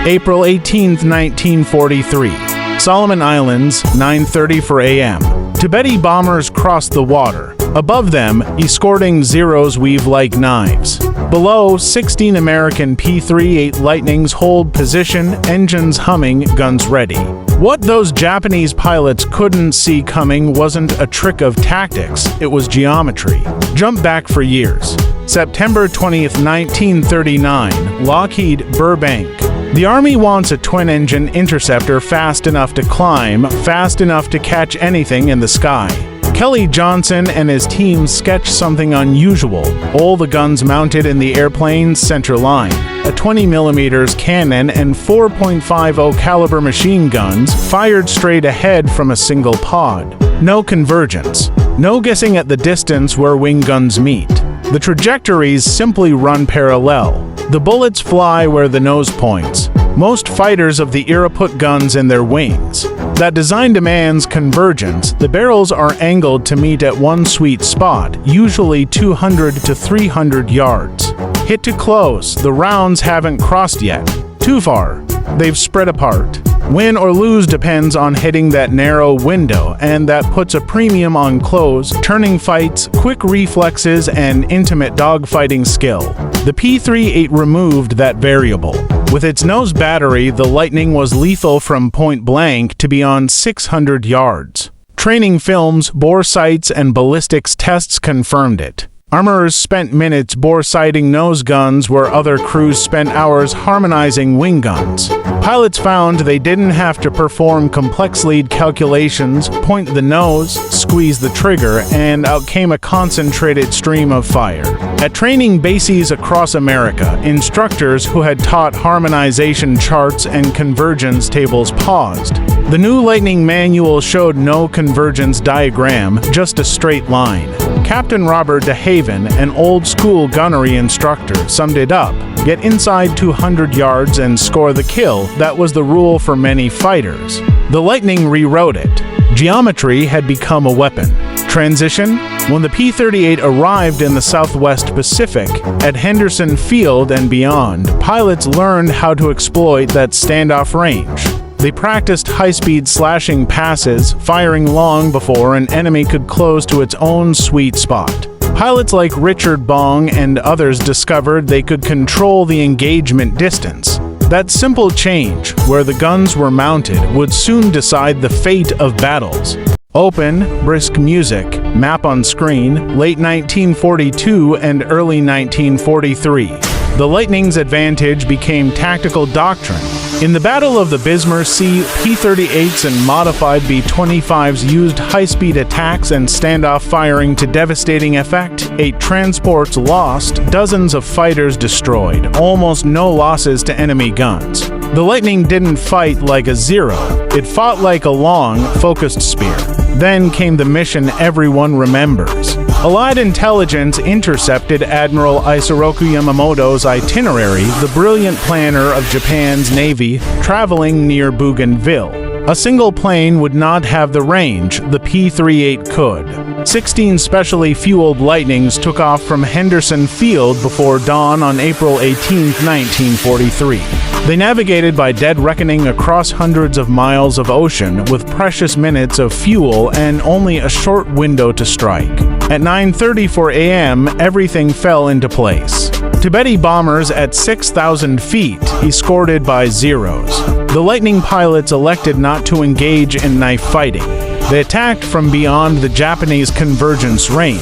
April 18, 1943. Solomon Islands, 9:34 a.m. Tibeti bombers cross the water. Above them, escorting Zeros weave like knives. Below, 16 American P-38 Lightnings hold position, engines humming, guns ready. What those Japanese pilots couldn't see coming wasn't a trick of tactics, it was geometry. Jump back for years. September 20th, 1939, Lockheed, Burbank. The Army wants a twin-engine interceptor fast enough to climb, fast enough to catch anything in the sky. Kelly Johnson and his team sketch something unusual, all the guns mounted in the airplane's center line, a 20mm cannon and 4.50 caliber machine guns fired straight ahead from a single pod. No convergence, no guessing at the distance where wing guns meet. The trajectories simply run parallel. The bullets fly where the nose points. Most fighters of the era put guns in their wings. That design demands convergence. The barrels are angled to meet at one sweet spot, usually 200 to 300 yards. Hit to close, the rounds haven't crossed yet. Too far, they've spread apart. Win or lose depends on hitting that narrow window, and that puts a premium on close, turning fights, quick reflexes, and intimate dogfighting skill. The P-38 removed that variable. With its nose battery, the Lightning was lethal from point blank to beyond 600 yards. Training films, bore sights, and ballistics tests confirmed it. Armorers spent minutes bore sighting nose guns where other crews spent hours harmonizing wing guns. Pilots found they didn't have to perform complex lead calculations, point the nose, squeeze the trigger, and out came a concentrated stream of fire. At training bases across America, instructors who had taught harmonization charts and convergence tables paused. The new Lightning manual showed no convergence diagram, just a straight line. Captain Robert DeHaven, an old-school gunnery instructor, summed it up. Get inside 200 yards and score the kill. That was the rule for many fighters. The Lightning rewrote it. Geometry had become a weapon. Transition? When the P-38 arrived in the Southwest Pacific, at Henderson Field and beyond, pilots learned how to exploit that standoff range. They practiced high-speed slashing passes, firing long before an enemy could close to its own sweet spot. Pilots like Richard Bong and others discovered they could control the engagement distance. That simple change, where the guns were mounted, would soon decide the fate of battles. Open, brisk music, map on screen, late 1942 and early 1943. The Lightning's advantage became tactical doctrine. In the Battle of the Bismarck Sea, P-38s and modified B-25s used high-speed attacks and standoff firing to devastating effect. 8 transports lost, dozens of fighters destroyed, almost no losses to enemy guns. The Lightning didn't fight like a Zero. It fought like a long, focused spear. Then came the mission everyone remembers. Allied intelligence intercepted Admiral Isoroku Yamamoto's itinerary, the brilliant planner of Japan's navy, traveling near Bougainville. A single plane would not have the range, the P-38 could. 16 specially fueled Lightnings took off from Henderson Field before dawn on April 18, 1943. They navigated by dead reckoning across hundreds of miles of ocean with precious minutes of fuel and only a short window to strike. At 9:34 a.m., everything fell into place. Tibeti bombers at 6,000 feet, escorted by Zeros. The Lightning pilots elected not to engage in knife fighting. They attacked from beyond the Japanese convergence range.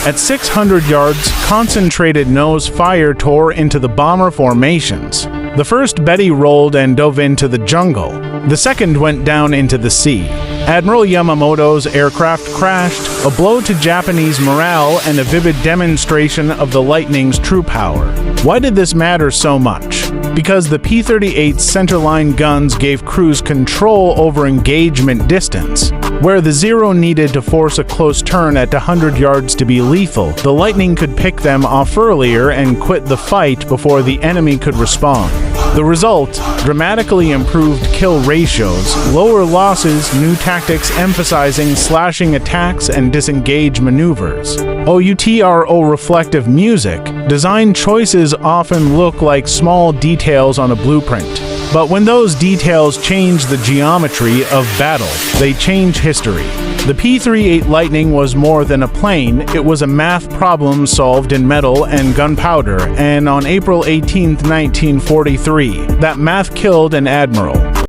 At 600 yards, concentrated nose fire tore into the bomber formations. The first Betty rolled and dove into the jungle. The second went down into the sea. Admiral Yamamoto's aircraft crashed, a blow to Japanese morale and a vivid demonstration of the Lightning's true power. Why did this matter so much? Because the P-38's centerline guns gave crews control over engagement distance. Where the Zero needed to force a close turn at 100 yards to be lethal, the Lightning could pick them off earlier and quit the fight before the enemy could respond. The result, dramatically improved kill ratios, lower losses, new tactics emphasizing slashing attacks and disengage maneuvers. OUTRO reflective music, design choices often look like small details on a blueprint. But when those details change the geometry of battle, they change history. The P-38 Lightning was more than a plane, it was a math problem solved in metal and gunpowder, and on April 18, 1943, that math killed an admiral.